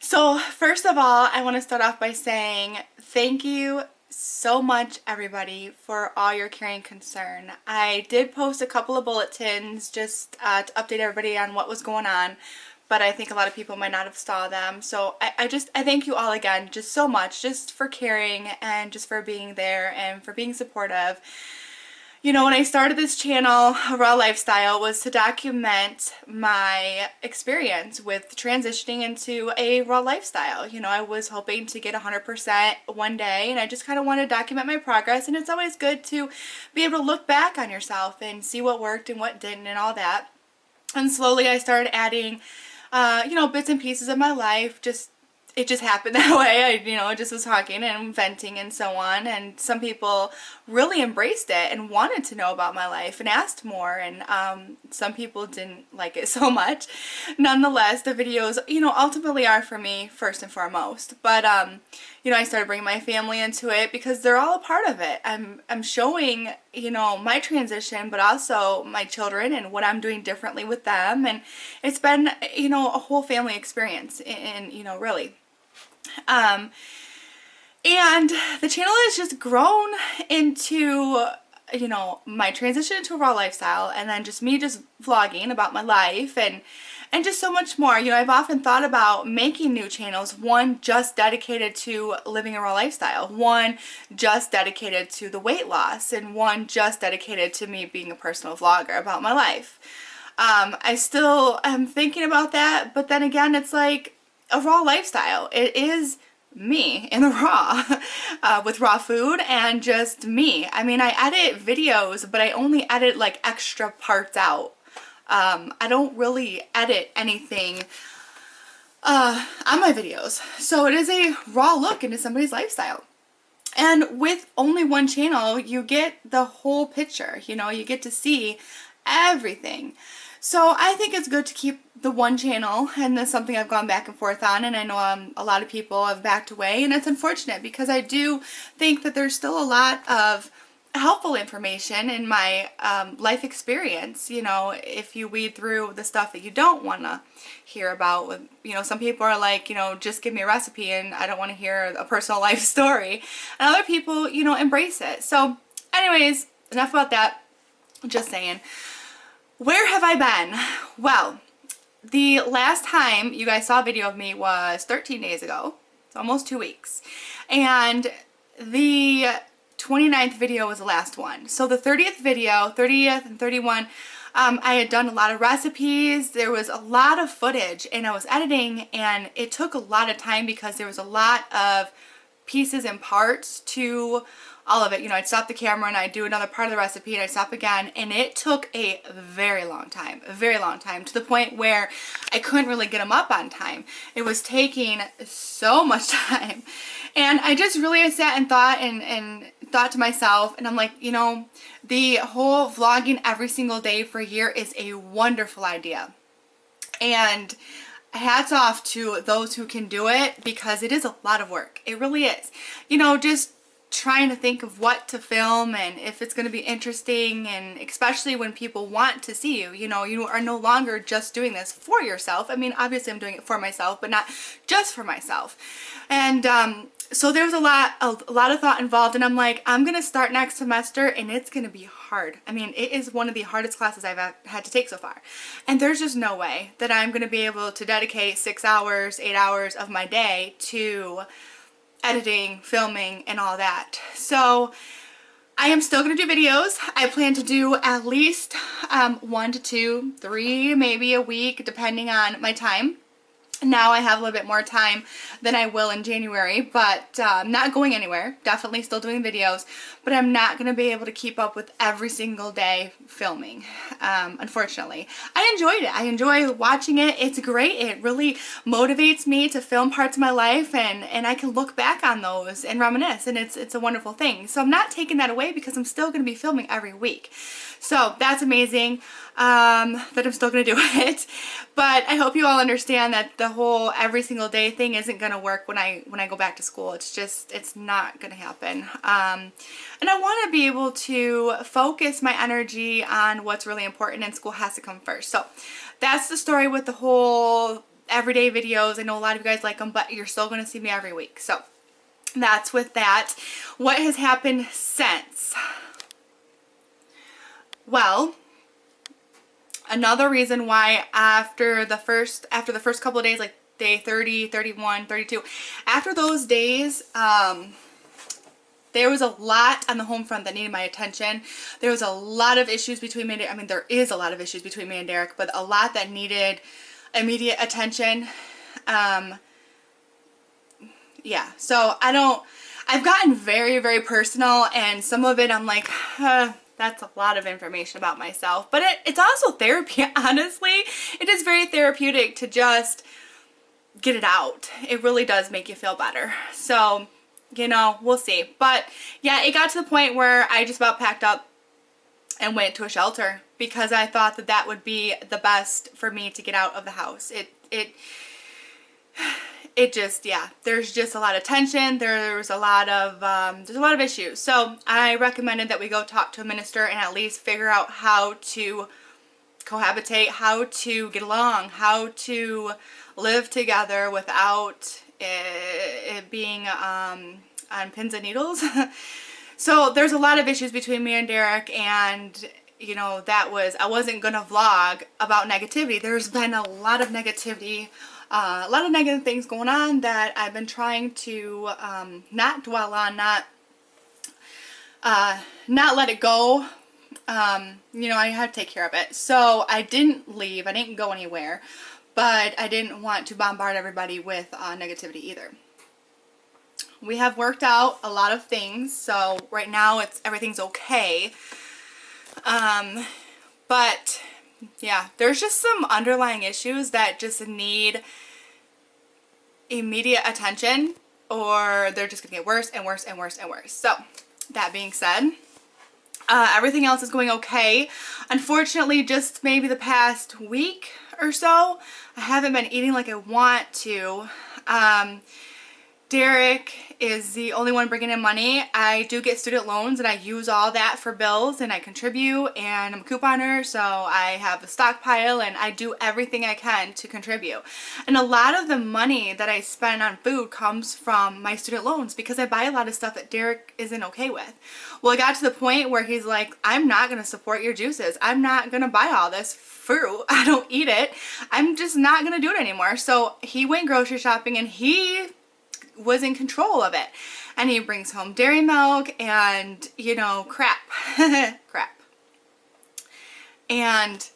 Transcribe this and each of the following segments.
So first of all, I want to start off by saying thank you so much, everybody, for all your care and concern. I did post a couple of bulletins just to update everybody on what was going on, but I think a lot of people might not have saw them. So I thank you all again just so much, just for caring and just for being there and for being supportive. You know, when I started this channel, Raw Lifestyle, was to document my experience with transitioning into a raw lifestyle. You know, I was hoping to get 100% one day, and I just kind of wanted to document my progress, and it's always good to be able to look back on yourself and see what worked and what didn't and all that. And slowly I started adding, you know, bits and pieces of my life. It just happened that way. I just was talking and venting and so on, and some people really embraced it and wanted to know about my life and asked more, and some people didn't like it so much. Nonetheless, the videos, you know, ultimately are for me first and foremost, but you know, I started bringing my family into it because they're all a part of it. I'm showing, you know, my transition, but also my children and what I'm doing differently with them, and it's been, you know, a whole family experience, and you know, really. And the channel has just grown into, you know, my transition into a raw lifestyle, and then just me just vlogging about my life and just so much more. You know, I've often thought about making new channels, one just dedicated to living a raw lifestyle, one just dedicated to the weight loss, and one just dedicated to me being a personal vlogger about my life. I still am thinking about that, but then again, it's like a raw lifestyle. It is me in the raw, with raw food and just me. I mean, I edit videos, but I only edit like extra parts out. I don't really edit anything on my videos. So it is a raw look into somebody's lifestyle. And with only one channel, you get the whole picture. You know, you get to see everything. So I think it's good to keep the one channel, and that's something I've gone back and forth on, and I know a lot of people have backed away, and it's unfortunate because I do think that there's still a lot of helpful information in my life experience. You know, if you weed through the stuff that you don't want to hear about, you know, some people are like, you know, just give me a recipe and I don't want to hear a personal life story, and other people, you know, embrace it. So anyways, enough about that. Just saying. Where have I been? Well, the last time you guys saw a video of me was 13 days ago. It's almost 2 weeks. And the 29th video was the last one. So the 30th video, 30th and 31, I had done a lot of recipes. There was a lot of footage, and I was editing, and it took a lot of time because there was a lot of pieces and parts to all of it. You know, I'd stop the camera and I'd do another part of the recipe, and I'd stop again, and it took a very long time, to the point where I couldn't really get them up on time. It was taking so much time, and I just really sat and thought and thought to myself, and I'm like, you know, the whole vlogging every single day for a year is a wonderful idea, and hats off to those who can do it, because it is a lot of work. It really is. You know, just trying to think of what to film and if it's going to be interesting, and especially when people want to see you. You know, you are no longer just doing this for yourself. I mean, obviously I'm doing it for myself, but not just for myself. And so there was a lot of thought involved, and I'm like, I'm going to start next semester, and it's going to be hard. I mean, it is one of the hardest classes I've had to take so far. And there's just no way that I'm going to be able to dedicate 6 hours, 8 hours of my day to editing, filming, and all that. So I am still going to do videos. I plan to do at least 1 to 2, 3 maybe a week, depending on my time. Now I have a little bit more time than I will in January, but I'm not going anywhere. Definitely still doing videos, but I'm not going to be able to keep up with every single day filming, unfortunately. I enjoyed it. I enjoy watching it. It's great. It really motivates me to film parts of my life, and I can look back on those and reminisce, and it's a wonderful thing. So I'm not taking that away because I'm still going to be filming every week. So that's amazing that I'm still going to do it. But I hope you all understand that the whole every single day thing isn't going to work when I go back to school. It's not going to happen. And I want to be able to focus my energy on what's really important, and school has to come first. So that's the story with the whole everyday videos. I know a lot of you guys like them, but you're still going to see me every week. So that's with that. What has happened since? Well, another reason why after the first couple of days, like day 30, 31, 32, after those days, there was a lot on the home front that needed my attention. There was a lot of issues between me and Derek. I mean, there is a lot of issues between me and Derek, but a lot that needed immediate attention. Yeah, so I've gotten very, very personal, and some of it I'm like, that's a lot of information about myself. But it's also therapy, honestly. It is very therapeutic to just get it out. It really does make you feel better. So, you know, we'll see. But yeah, it got to the point where I just about packed up and went to a shelter because I thought that that would be the best for me to get out of the house. It just, yeah, there's just a lot of tension. There's a lot of issues. So I recommended that we go talk to a minister and at least figure out how to cohabitate, how to get along, how to live together without it being on pins and needles. So there's a lot of issues between me and Derek, and you know, I wasn't gonna vlog about negativity. There's been a lot of negativity, a lot of negative things going on that I've been trying to not dwell on, not let it go. You know, I had to take care of it. So I didn't leave. I didn't go anywhere. But I didn't want to bombard everybody with negativity either. We have worked out a lot of things. So right now everything's okay. But yeah, there's just some underlying issues that just need immediate attention, or they're just gonna get worse and worse and worse and worse. So that being said, everything else is going okay. Unfortunately, just maybe the past week or so, I haven't been eating like I want to. Derek is the only one bringing in money. I do get student loans and I use all that for bills, and I contribute, and I'm a couponer, so I have a stockpile and I do everything I can to contribute. And a lot of the money that I spend on food comes from my student loans because I buy a lot of stuff that Derek isn't okay with. Well, it got to the point where he's like, I'm not going to support your juices. I'm not going to buy all this fruit. I don't eat it. I'm just not going to do it anymore. So he went grocery shopping and he was in control of it, and he brings home dairy milk and, you know, crap. Crap. And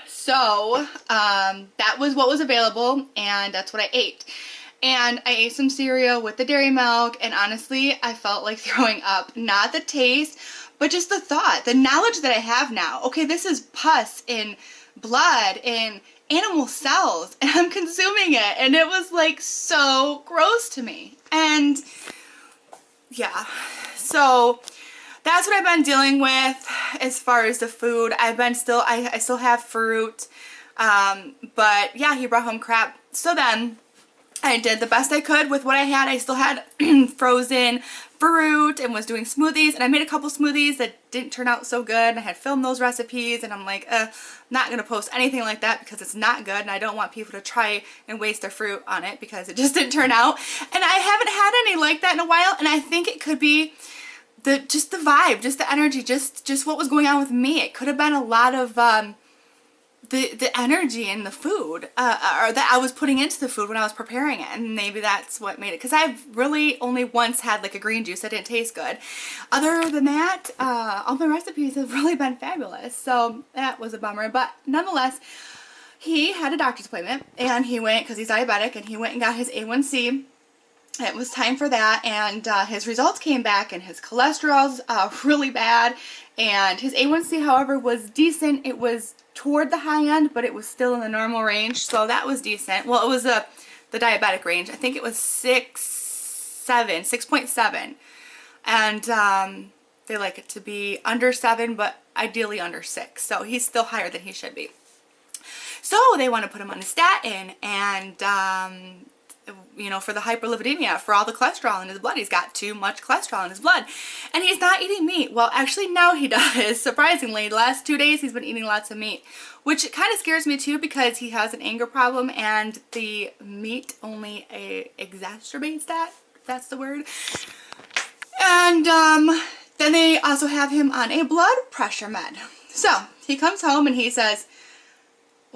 so that was what was available, and that's what I ate. And I ate some cereal with the dairy milk, and honestly I felt like throwing up. Not the taste, but just the thought, the knowledge that I have now. Okay, this is pus in blood and animal cells, and I'm consuming it, and it was like so gross to me. And yeah, so that's what I've been dealing with as far as the food. I still have fruit, but yeah, he brought home crap. So then I did the best I could with what I had. I still had frozen fruit and was doing smoothies, and I made a couple smoothies that didn't turn out so good. I had filmed those recipes, and I'm like, not gonna post anything like that because it's not good, and I don't want people to try and waste their fruit on it because it just didn't turn out. And I haven't had any like that in a while, and I think it could be just the vibe, just the energy, just what was going on with me. It could have been a lot of the energy in the food, or that I was putting into the food when I was preparing it, and maybe that's what made it. Because I've really only once had like a green juice that didn't taste good. Other than that, all my recipes have really been fabulous, so that was a bummer. But nonetheless, he had a doctor's appointment, and he went, because he's diabetic, and he went and got his A1C. It was time for that, and his results came back, and his cholesterol's really bad, and his A1C, however, was decent. It was toward the high end, but it was still in the normal range, so that was decent. Well, it was the diabetic range. I think it was 6.7, and they like it to be under 7, but ideally under 6, so he's still higher than he should be. So they want to put him on a statin, and you know, for the hyperlipidemia, for all the cholesterol in his blood. He's got too much cholesterol in his blood. And he's not eating meat. Well, actually, now he does. Surprisingly, the last 2 days he's been eating lots of meat, which kind of scares me too, because he has an anger problem, and the meat only exacerbates that. That's the word. And then they also have him on a blood pressure med. So he comes home and he says,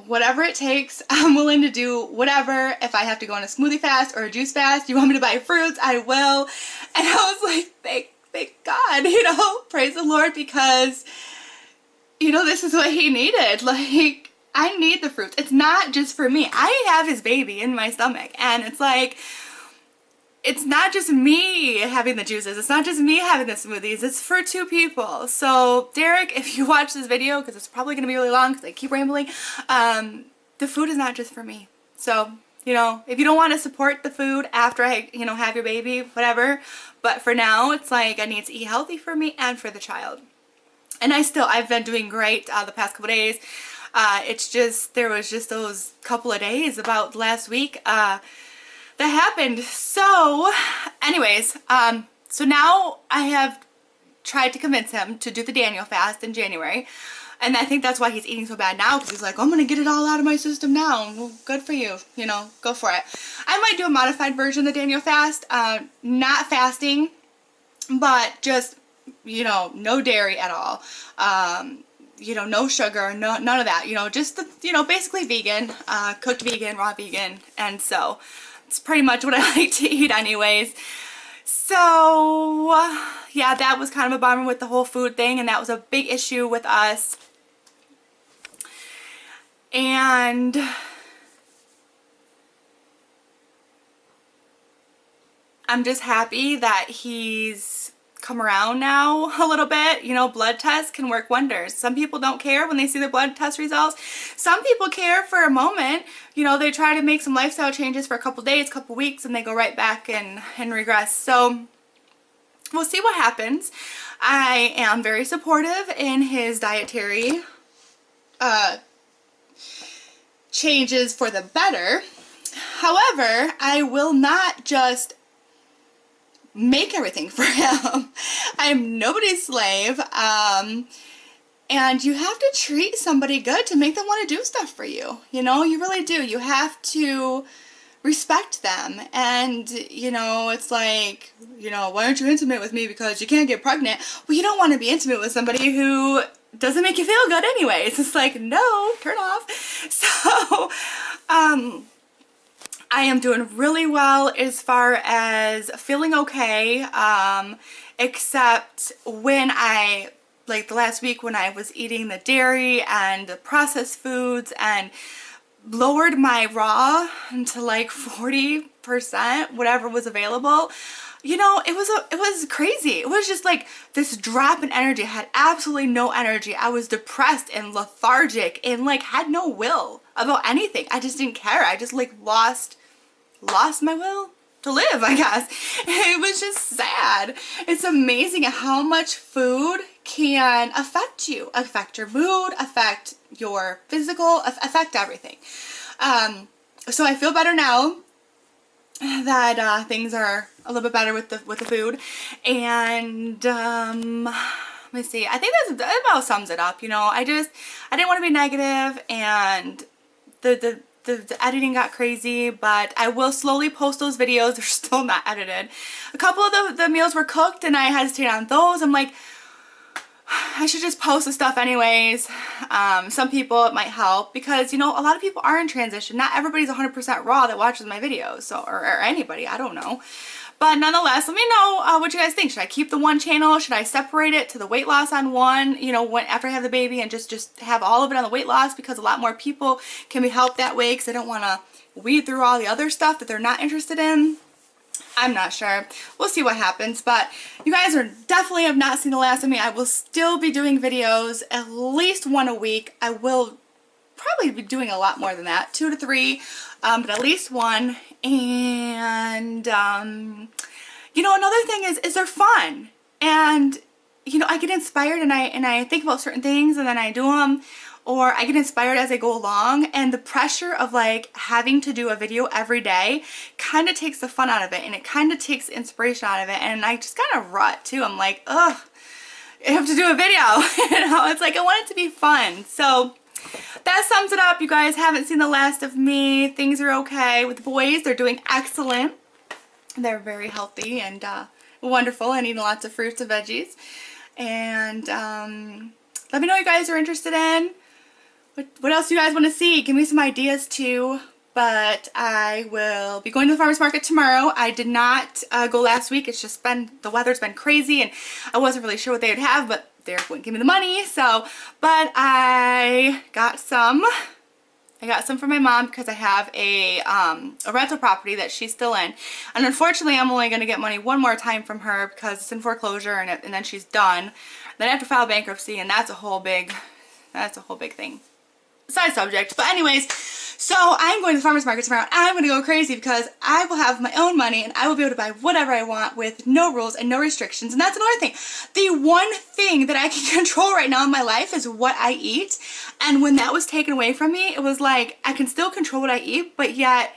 whatever it takes, I'm willing to do whatever. If I have to go on a smoothie fast or a juice fast, you want me to buy fruits, I will. And I was like, thank God, you know, praise the Lord, because, you know, this is what he needed. Like, I need the fruits. It's not just for me. I have his baby in my stomach, and it's like, it's not just me having the juices. It's not just me having the smoothies. It's for 2 people. So, Derek, if you watch this video, because it's probably going to be really long because I keep rambling, the food is not just for me. So, you know, if you don't want to support the food after I, you know, have your baby, whatever. But for now, it's like I need to eat healthy for me and for the child. And I've been doing great the past couple days. It's just, there was just those couple of days about last week that happened. So anyways, so now I have tried to convince him to do the Daniel fast in January, and I think that's why he's eating so bad now, because he's like, I'm gonna get it all out of my system now. Well, good for you, you know, go for it. I might do a modified version of the Daniel fast, not fasting, but just, you know, no dairy at all, you know, no sugar, none of that, you know, just the, you know, basically vegan, cooked vegan, raw vegan. And so it's pretty much what I like to eat anyways. So yeah, that was kind of a bummer with the whole food thing, and that was a big issue with us. And I'm just happy that he's come around now a little bit. You know, blood tests can work wonders. Some people don't care when they see the blood test results. Some people care for a moment. You know, they try to make some lifestyle changes for a couple days, couple weeks, and they go right back and regress. So we'll see what happens. I am very supportive in his dietary changes for the better. However, I will not just make everything for him. I am nobody's slave, and you have to treat somebody good to make them want to do stuff for you. You know, you really do. You have to respect them. And, you know, it's like, you know, why aren't you intimate with me because you can't get pregnant? Well, you don't want to be intimate with somebody who doesn't make you feel good anyways. It's like, no, turn off. So, I am doing really well as far as feeling okay, except when like the last week when I was eating the dairy and the processed foods and lowered my raw to like 40%, whatever was available. You know, it was crazy. It was just like this drop in energy. I had absolutely no energy. I was depressed and lethargic and like had no will about anything. I just didn't care. I just like lost my will to live, I guess. It was just sad. It's amazing how much food can affect you, affect your mood, affect your physical, affect everything. So I feel better now that things are a little bit better with the food. And let me see. I think that about sums it up. You know, I didn't want to be negative, and the editing got crazy, but I will slowly post those videos. They're still not edited. A couple of the meals were cooked, and I hesitated on those. I'm like, I should just post the stuff anyways. Some people it might help, because, you know, a lot of people are in transition. Not everybody's 100% raw that watches my videos, so or anybody, I don't know. But nonetheless, let me know what you guys think. Should I keep the one channel? Should I separate it to the weight loss on one, you know, after I have the baby, and just have all of it on the weight loss, because a lot more people can be helped that way, because I don't want to weed through all the other stuff that they're not interested in. I'm not sure. We'll see what happens, but you guys are definitely have not seen the last of me. I will still be doing videos, at least one a week. I will probably be doing a lot more than that, 2 to 3, but at least one. And you know, another thing is they're fun, and you know, I get inspired and I think about certain things, and then I do them, or I get inspired as I go along, and the pressure of like having to do a video every day kind of takes the fun out of it, and it kind of takes inspiration out of it, and I just kind of rut too. I'm like, ugh, I have to do a video. You know, it's like I want it to be fun. So that sums it up. You guys haven't seen the last of me. Things are okay with the boys. They're doing excellent. They're very healthy and wonderful and eating lots of fruits and veggies. And let me know what you guys are interested in. What else do you guys want to see? Give me some ideas too. But I will be going to the farmer's market tomorrow. I did not go last week. It's just been, the weather's been crazy and I wasn't really sure what they would have, but they wouldn't give me the money. So, but I got some. I got some for my mom because I have a rental property that she's still in. And unfortunately, I'm only going to get money one more time from her because it's in foreclosure and then she's done. Then I have to file bankruptcy, and that's a whole big thing. Side subject. But anyways, so I'm going to the farmer's market tomorrow. I'm going to go crazy because I will have my own money and I will be able to buy whatever I want with no rules and no restrictions. And that's another thing. The one thing that I can control right now in my life is what I eat. And when that was taken away from me, it was like I can still control what I eat, but yet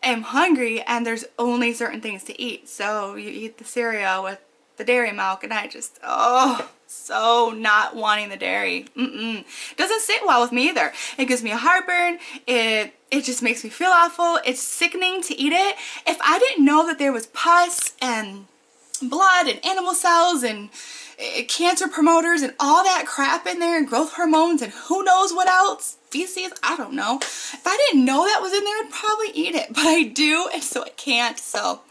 I'm hungry and there's only certain things to eat. So you eat the cereal with the dairy milk, and I just, oh, so not wanting the dairy. Doesn't sit well with me either. It gives me a heartburn. It just makes me feel awful. It's sickening to eat it. If I didn't know that there was pus and blood and animal cells and cancer promoters and all that crap in there, and growth hormones and who knows what else, feces, I don't know. If I didn't know that was in there, I'd probably eat it, but I do, and so I can't. So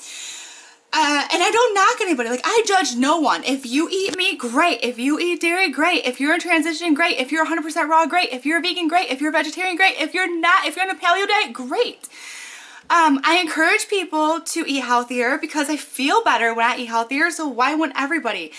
and I don't knock anybody. Like, I judge no one. If you eat meat, great. If you eat dairy, great. If you're in transition, great. If you're 100% raw, great. If you're a vegan, great. If you're a vegetarian, great. If you're not, if you're on a paleo diet, great. I encourage people to eat healthier because I feel better when I eat healthier, so why wouldn't everybody?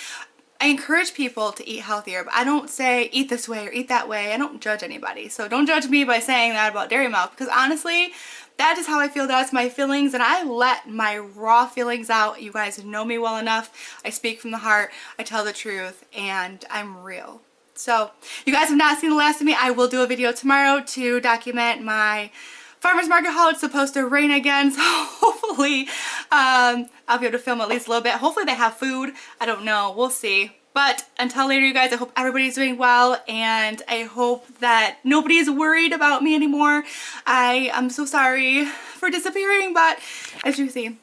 I encourage people to eat healthier, but I don't say eat this way or eat that way. I don't judge anybody. So don't judge me by saying that about dairy milk, because honestly, that is how I feel. That's my feelings, and I let my raw feelings out. You guys know me well enough. I speak from the heart. I tell the truth, and I'm real. So you guys have not seen the last of me. I will do a video tomorrow to document my farmer's market haul. It's supposed to rain again, so hopefully I'll be able to film at least a little bit. Hopefully they have food. I don't know. We'll see. But until later, you guys, I hope everybody's doing well, and I hope that nobody is worried about me anymore. I am so sorry for disappearing, but as you see,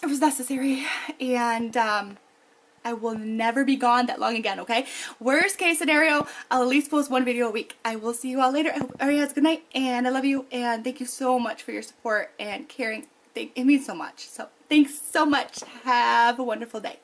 it was necessary, and I will never be gone that long again, okay? Worst case scenario, I'll at least post one video a week. I will see you all later. I hope everybody has a good night, and I love you, and thank you so much for your support and caring. It means so much. So thanks so much. Have a wonderful day.